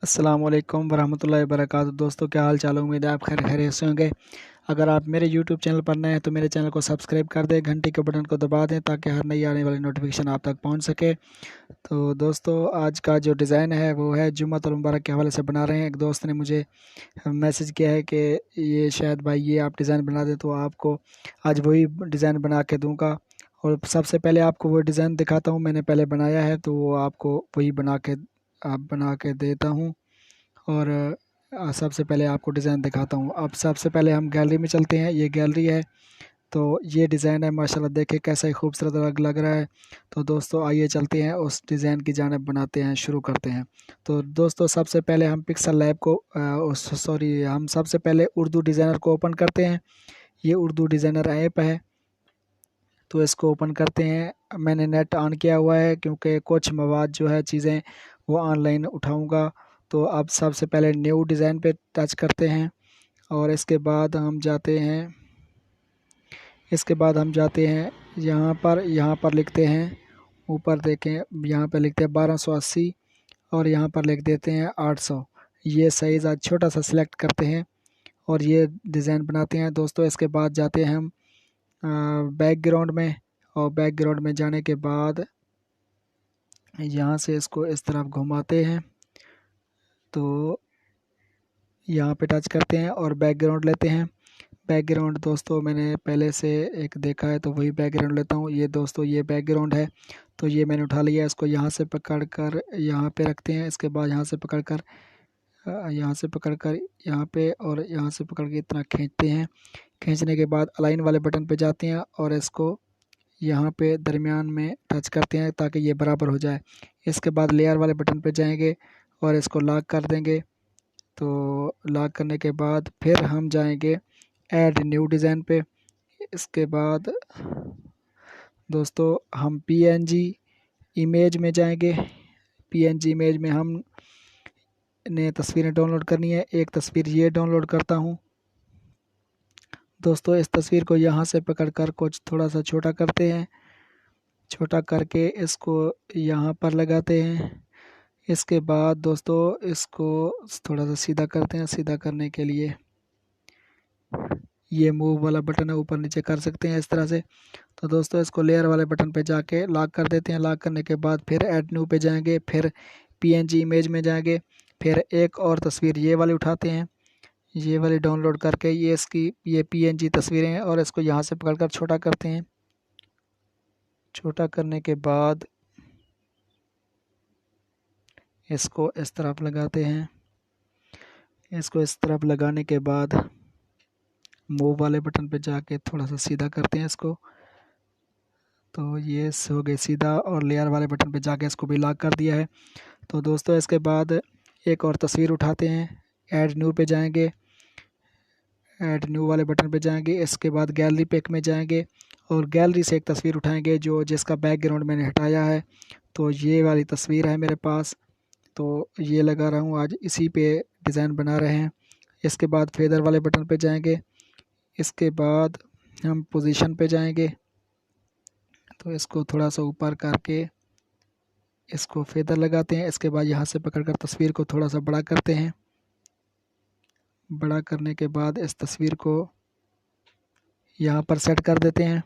अस्सलाम वालेकुम वरहमतुल्लाहि वबरकातुहू। दोस्तों, क्या हाल चाल है? उम्मीद है आप खैरियत से होंगे। अगर आप मेरे यूट्यूब चैनल पर नए हैं तो मेरे चैनल को सब्सक्राइब कर दें, घंटी के बटन को दबा दें ताकि हर नई आने वाली नोटिफिकेशन आप तक पहुंच सके। तो दोस्तों, आज का जो डिज़ाइन है वो है जुम्मतुल मुबारक के हवाले से बना रहे हैं। एक दोस्त ने मुझे मैसेज किया है कि ये शायद भाई ये आप डिज़ाइन बना दें, तो आपको आज वही डिज़ाइन बना के दूँगा। और सबसे पहले आपको वो डिज़ाइन दिखाता हूँ, मैंने पहले बनाया है तो वो आपको वही बना के देता हूँ। और सबसे पहले आपको डिज़ाइन दिखाता हूँ। अब सबसे पहले हम गैलरी में चलते हैं। ये गैलरी है, तो ये डिज़ाइन है। माशाल्लाह देखिए कैसा ही खूबसूरत लग रहा है। तो दोस्तों आइए चलते हैं उस डिज़ाइन की जानिब, बनाते हैं, शुरू करते हैं। तो दोस्तों सबसे पहले हम पिक्सल लैब को सॉरी हम सबसे पहले उर्दू डिज़ाइनर को ओपन करते हैं। ये उर्दू डिज़ाइनर ऐप है, तो इसको ओपन करते हैं। मैंने नेट ऑन किया हुआ है क्योंकि कुछ मवाद जो है चीज़ें वो ऑनलाइन उठाऊँगा। तो अब सबसे पहले न्यू डिज़ाइन पे टच करते हैं और इसके बाद हम जाते हैं यहाँ पर लिखते हैं, ऊपर देखें, यहाँ पे लिखते हैं 1280 और यहाँ पर लिख देते हैं 800। ये साइज़ आज छोटा सा सिलेक्ट करते हैं और ये डिज़ाइन बनाते हैं। दोस्तों इसके बाद जाते हैं हम बैकग्राउंड में, और बैकग्राउंड में जाने के बाद यहाँ से इसको इस तरफ घुमाते हैं, तो यहाँ पे टच करते हैं और बैकग्राउंड लेते हैं। बैकग्राउंड दोस्तों मैंने पहले से एक देखा है तो वही बैकग्राउंड लेता हूँ। ये दोस्तों ये बैकग्राउंड है, तो ये मैंने उठा लिया। इसको यहाँ से पकड़ कर यहाँ पे रखते हैं। इसके बाद यहाँ से पकड़ कर यहाँ पे और यहाँ से पकड़ के इतना खींचते हैं। खींचने के बाद अलाइन वाले बटन पे जाते हैं और इसको यहाँ पे दरमियान में टच करते हैं ताकि ये बराबर हो जाए। इसके बाद लेयर वाले बटन पे जाएंगे और इसको लॉक कर देंगे। तो लॉक करने के बाद फिर हम जाएंगे ऐड न्यू डिज़ाइन पे। इसके बाद दोस्तों हम पीएनजी इमेज में जाएंगे। पीएनजी इमेज में हम ने तस्वीरें डाउनलोड करनी है। एक तस्वीर ये डाउनलोड करता हूँ। दोस्तों इस तस्वीर को यहाँ से पकड़कर कुछ थोड़ा सा छोटा करते हैं। छोटा करके इसको यहाँ पर लगाते हैं। इसके बाद दोस्तों इसको थोड़ा सा सीधा करते हैं। सीधा करने के लिए ये मूव वाला बटन है, ऊपर नीचे कर सकते हैं इस तरह से। तो दोस्तों इसको लेयर वाले बटन पे जाके लॉक कर देते हैं। लॉक करने के बाद फिर ऐड न्यू पे जाएंगे, फिर पीएनजी इमेज में जाएंगे, फिर एक और तस्वीर ये वाली उठाते हैं। ये वाली डाउनलोड करके ये पीएनजी तस्वीरें हैं और इसको यहाँ से पकड़कर छोटा करते हैं। छोटा करने के बाद इसको इस तरफ लगाते हैं। इसको इस तरफ लगाने के बाद मूव वाले बटन पे जाके थोड़ा सा सीधा करते हैं इसको। तो ये हो गए सीधा, और लेयर वाले बटन पे जाके इसको भी लॉक कर दिया है। तो दोस्तों इसके बाद एक और तस्वीर उठाते हैं। ऐड न्यू पे जाएंगे, ऐड न्यू वाले बटन पे जाएंगे। इसके बाद गैलरी पिक में जाएंगे और गैलरी से एक तस्वीर उठाएंगे जो जिसका बैकग्राउंड मैंने हटाया है। तो ये वाली तस्वीर है मेरे पास, तो ये लगा रहा हूँ, आज इसी पे डिज़ाइन बना रहे हैं। इसके बाद फेदर वाले बटन पे जाएंगे। इसके बाद हम पोजीशन पे जाएंगे, तो इसको थोड़ा सा ऊपर करके इसको फेदर लगाते हैं। इसके बाद यहाँ से पकड़कर तस्वीर को थोड़ा सा बड़ा करते हैं। बड़ा करने के बाद इस तस्वीर को यहाँ पर सेट कर देते हैं।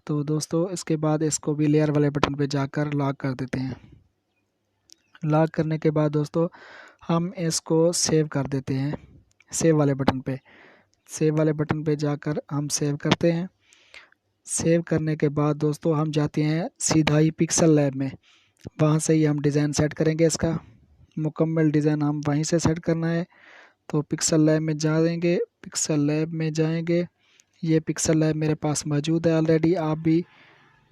तो दोस्तों इसके बाद इसको भी लेयर वाले बटन पे जाकर लॉक कर देते हैं। लॉक करने के बाद दोस्तों हम इसको सेव कर देते हैं। सेव वाले बटन पे जाकर हम सेव करते हैं। सेव करने के बाद दोस्तों हम जाते हैं सीधा ही पिक्सल लैब में। वहाँ से ही हम डिज़ाइन सेट करेंगे। इसका मुकम्मल डिज़ाइन हम वहीं से सेट करना है। तो पिक्सल लैब में जाएंगे, पिक्सल लैब में जाएंगे। ये पिक्सल लैब मेरे पास मौजूद है ऑलरेडी। आप भी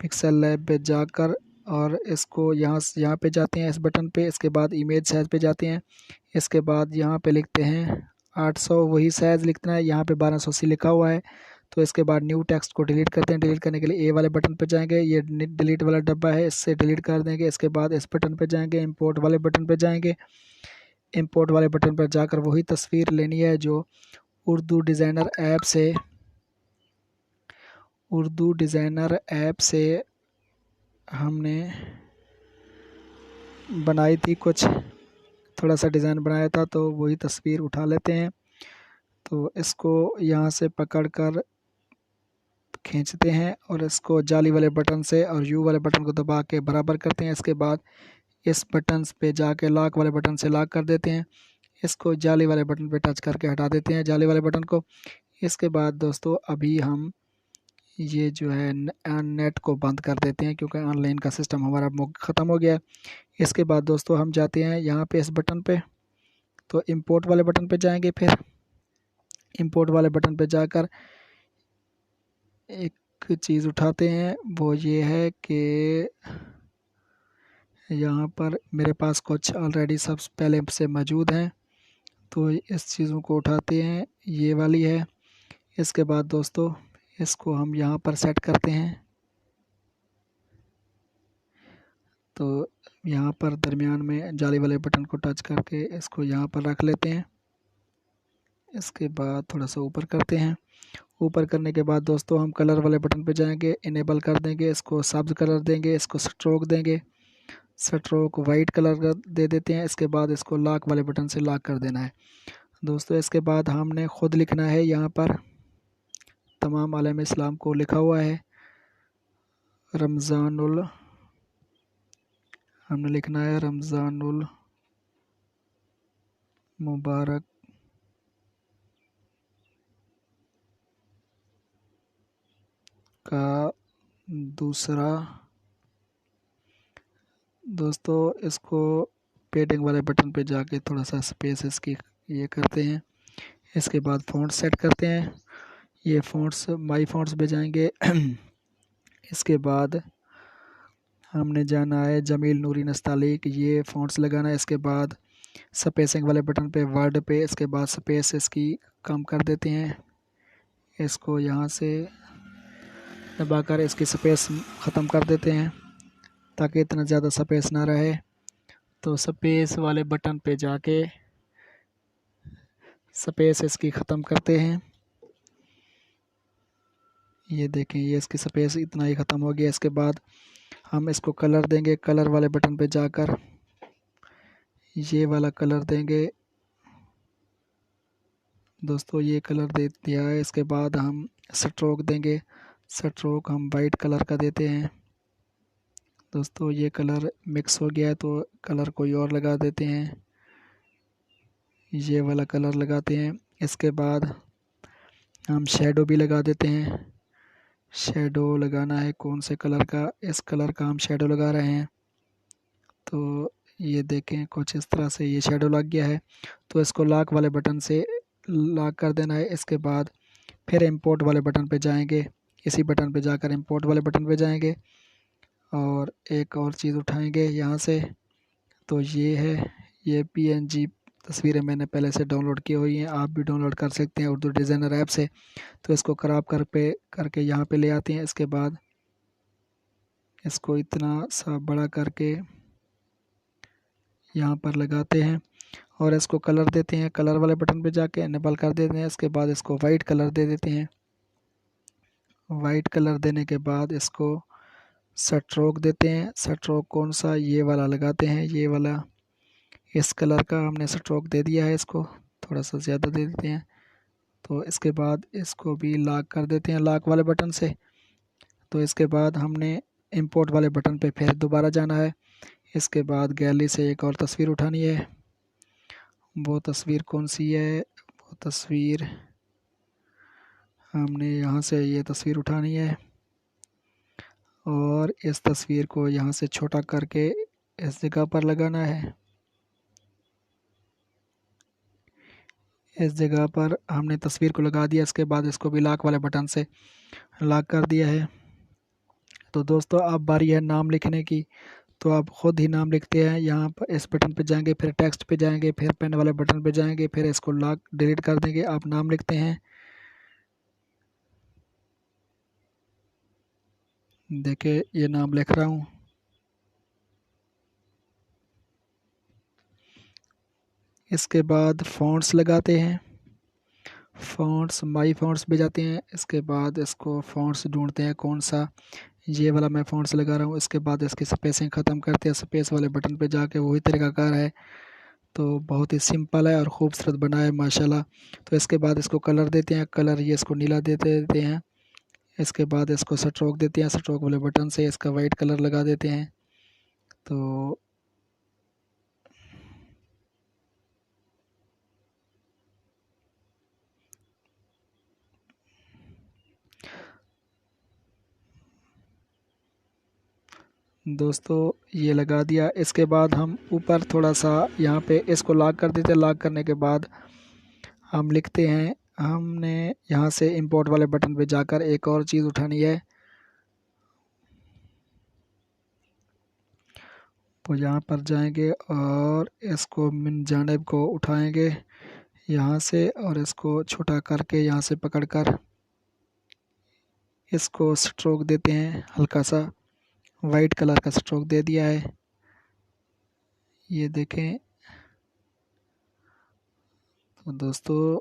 पिक्सल लैब पे जाकर और इसको यहाँ पे जाते हैं इस बटन पे। इसके बाद इमेज साइज़ पे जाते हैं। इसके बाद यहाँ पे लिखते हैं 800, वही साइज़ लिखना है। यहाँ पे 1280 लिखा हुआ है। तो इसके बाद न्यू टेक्स्ट को डिलीट करते हैं। डिलीट करने के लिए ए वाले बटन पर जाएंगे, ये डिलीट वाला डब्बा है, इससे डिलीट कर देंगे। इसके बाद इस बटन पर जाएंगे, इंपोर्ट वाले बटन पर जाएंगे। इंपोर्ट वाले बटन पर जाकर वही तस्वीर लेनी है जो उर्दू डिज़ाइनर ऐप से हमने बनाई थी कुछ थोड़ा सा डिज़ाइन बनाया था तो वही तस्वीर उठा लेते हैं। तो इसको यहाँ से पकड़ कर खींचते हैं और इसको जाली वाले बटन से और यू वाले बटन को दबा के बराबर करते हैं। इसके बाद इस बटन पे जाके लॉक वाले बटन से लॉक कर देते हैं। इसको जाली वाले बटन पे टच करके हटा देते हैं जाली वाले बटन को। इसके बाद दोस्तों अभी हम ये जो है नेट को बंद कर देते हैं क्योंकि ऑनलाइन का सिस्टम हमारा ख़त्म हो गया है। इसके बाद दोस्तों हम जाते हैं यहाँ पे इस बटन पे, तो इंपोर्ट वाले बटन पे जाएंगे। फिर इंपोर्ट वाले बटन पे जाकर एक चीज़ उठाते हैं, वो ये है कि यहाँ पर मेरे पास कुछ ऑलरेडी सब पहले से मौजूद हैं, तो इस चीज़ों को उठाते हैं। ये वाली है। इसके बाद दोस्तों इसको हम यहाँ पर सेट करते हैं। तो यहाँ पर दरमियान में जाली वाले बटन को टच करके इसको यहाँ पर रख लेते हैं। इसके बाद थोड़ा सा ऊपर करते हैं। ऊपर करने के बाद दोस्तों हम कलर वाले बटन पे जाएंगे, इनेबल कर देंगे, इसको सब्ज कलर देंगे, इसको स्ट्रोक देंगे, स्ट्रोक वाइट कलर का दे देते हैं। इसके बाद इसको लॉक वाले बटन से लॉक कर देना है दोस्तों। इसके बाद हमने ख़ुद लिखना है, यहाँ पर तमाम आलम इस्लाम को लिखा हुआ है रमज़ानुल, हमने लिखना है रमज़ानुल मुबारक का दूसरा। दोस्तों इसको पेडिंग वाले बटन पे जाके थोड़ा सा स्पेस इसकी ये करते हैं। इसके बाद फ़ॉन्ट सेट करते हैं। ये फ़ॉन्ट्स माई फ़ॉन्ट्स पे जाएंगे। इसके बाद हमने जाना है जमील नूरी नस्तालिक, ये फ़ॉन्ट्स लगाना है। इसके बाद स्पेसिंग वाले बटन पे वर्ड पे, इसके बाद स्पेस इसकी कम कर देते हैं। इसको यहाँ से दबाकर इसकी स्पेस ख़त्म कर देते हैं ताकि इतना ज़्यादा स्पेस ना रहे। तो स्पेस वाले बटन पे जाके स्पेस इसकी ख़त्म करते हैं। ये देखें, ये इसकी स्पेस इतना ही ख़त्म हो गया। इसके बाद हम इसको कलर देंगे, कलर वाले बटन पे जाकर ये वाला कलर देंगे दोस्तों, ये कलर दे दिया है। इसके बाद हम स्ट्रोक देंगे, स्ट्रोक हम वाइट कलर का देते हैं दोस्तों। ये कलर मिक्स हो गया है तो कलर कोई और लगा देते हैं, ये वाला कलर लगाते हैं। इसके बाद हम शेडो भी लगा देते हैं। शेडो लगाना है कौन से कलर का, इस कलर का हम शेडो लगा रहे हैं। तो ये देखें कुछ इस तरह से ये शेडो लग गया है। तो इसको लॉक वाले बटन से लॉक कर देना है। इसके बाद फिर इंपोर्ट वाले बटन पे जाएंगे, इसी बटन पे जाकर इंपोर्ट वाले बटन पे जाएंगे और एक और चीज़ उठाएंगे यहाँ से। तो ये है, ये PNG तस्वीरें मैंने पहले से डाउनलोड की हुई हैं, आप भी डाउनलोड कर सकते हैं उर्दू डिज़ाइनर ऐप से। तो इसको क्रॉप करके यहाँ पे ले आते हैं। इसके बाद इसको इतना सा बड़ा करके यहाँ पर लगाते हैं और इसको कलर देते हैं। कलर वाले बटन पे जाके इनेबल कर देते हैं। इसके बाद इसको वाइट कलर दे देते हैं। वाइट कलर देने के बाद इसको स्ट्रोक देते हैं। स्ट्रोक कौन सा, ये वाला लगाते हैं, ये वाला इस कलर का हमने स्ट्रोक दे दिया है, इसको थोड़ा सा ज़्यादा दे देते हैं। तो इसके बाद इसको भी लॉक कर देते हैं लॉक वाले बटन से। तो इसके बाद हमने इंपोर्ट वाले बटन पे फिर दोबारा जाना है। इसके बाद गैलरी से एक और तस्वीर उठानी है। वो तस्वीर कौन सी है, वो तस्वीर हमने यहाँ से ये तस्वीर उठानी है और इस तस्वीर को यहाँ से छोटा करके इस जगह पर लगाना है। इस जगह पर हमने तस्वीर को लगा दिया। इसके बाद इसको भी लॉक वाले बटन से लॉक कर दिया है। तो दोस्तों अब बारी है नाम लिखने की। तो आप ख़ुद ही नाम लिखते हैं। यहाँ पर इस बटन पे जाएंगे, फिर टेक्स्ट पे जाएंगे, फिर पेन वाले बटन पे जाएंगे, फिर इसको लॉक डिलीट कर देंगे। आप नाम लिखते हैं, देखिए ये नाम लिख रहा हूँ। इसके बाद फ़ॉन्ट्स लगाते हैं, फ़ॉन्ट्स माई फ़ॉन्ट्स पे जाते हैं। इसके बाद इसको फ़ॉन्ट्स ढूंढते हैं कौन सा, ये वाला मैं फ़ॉन्ट्स लगा रहा हूँ। इसके बाद इसकी स्पेसिंग ख़त्म करते हैं, स्पेस वाले बटन पे जाके वही तरीकाकार है। तो बहुत ही सिंपल है और ख़ूबसूरत बना है माशाल्लाह। तो इसके बाद इसको कलर देते हैं, कलर ये इसको नीला देते हैं। इसके बाद इसको स्ट्रोक देते हैं, स्ट्रोक वाले बटन से इसका वाइट कलर लगा देते हैं। तो दोस्तों ये लगा दिया। इसके बाद हम ऊपर थोड़ा सा यहाँ पे इसको लॉक कर देते हैं। लॉक करने के बाद हम लिखते हैं, हमने यहाँ से इंपोर्ट वाले बटन पे जाकर एक और चीज़ उठानी है। तो यहाँ पर जाएंगे और इसको मिन जानिब को उठाएंगे यहाँ से और इसको छोटा करके यहाँ से पकड़कर इसको स्ट्रोक देते हैं। हल्का सा वाइट कलर का स्ट्रोक दे दिया है, ये देखें। तो दोस्तों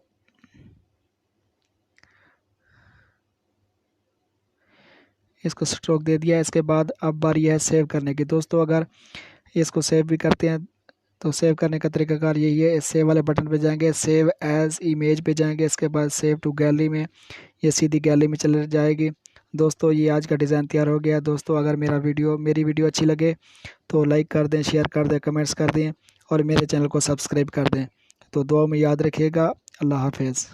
इसको स्ट्रोक दे दिया। इसके बाद अब बारी है सेव करने की। दोस्तों अगर इसको सेव भी करते हैं तो सेव करने का तरीकाकार यही है। इस सेव वाले बटन पे जाएंगे, सेव एज इमेज पे जाएंगे, इसके बाद सेव टू गैलरी में, ये सीधी गैलरी में चले जाएगी। दोस्तों ये आज का डिज़ाइन तैयार हो गया। दोस्तों अगर मेरी वीडियो अच्छी लगे तो लाइक कर दें, शेयर कर दें, कमेंट्स कर दें और मेरे चैनल को सब्सक्राइब कर दें। तो दुआ में याद रखिएगा। अल्लाह हाफिज़।